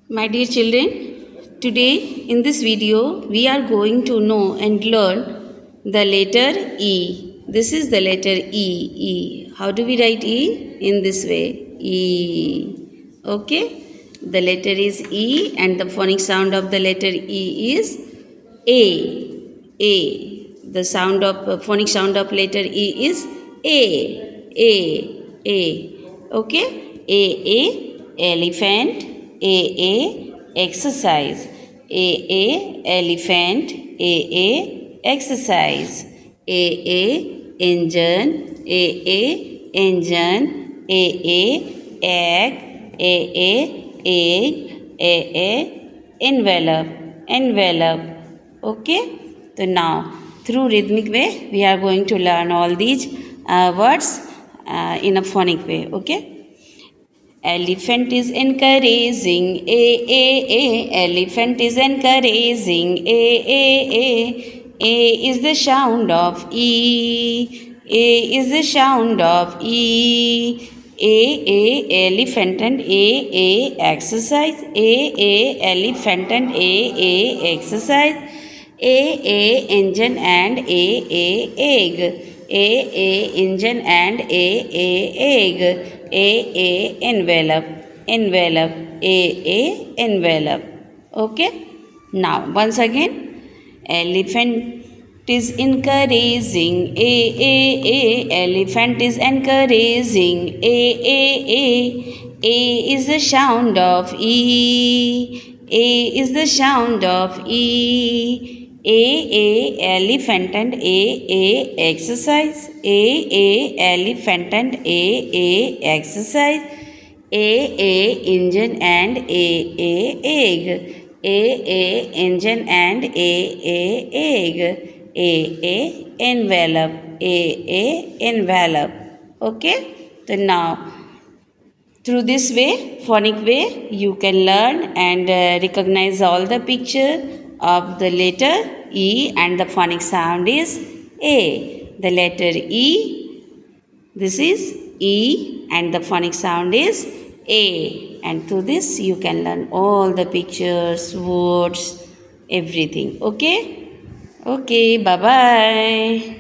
My dear children, today in this video we are going to know and learn the letter E. This is the letter E. E. How do we write E? In this way. E. Okay? The letter is E and the phonic sound of the letter E is A. A. The sound of phonic sound of letter E is A. A. A. Okay? A. Elephant. A. Exercise. A. Elephant. A. Exercise. A. Engine. A. Engine. A. Egg. A. Envelope. Envelope. Okay? So now, through rhythmic way, we are going to learn all these words in a phonic way. Okay? Elephant is encouraging. A. Elephant is encouraging. A. A is the sound of E. A is the sound of E. A. Elephant and A. Exercise. A. Elephant and A. Exercise. A. Engine and A. Egg. A. Engine and A. Egg. A. Envelope. Envelope. A. Envelope. Okay. Now once again. Elephant is encouraging. A. Elephant is encouraging. A is the sound of E. A is the sound of E. A. Elephant and A. Exercise. A. Elephant and A. Exercise. A. Engine and A. Egg. A. Engine and A. Egg. A. Envelope. A. Envelope. Okay. So now, through this way, phonic way, you can learn and recognize all the picture of the letter E and the phonic sound is A. The letter E, this is E and the phonic sound is A. And through this you can learn all the pictures, words, everything. Okay? Okay, bye-bye.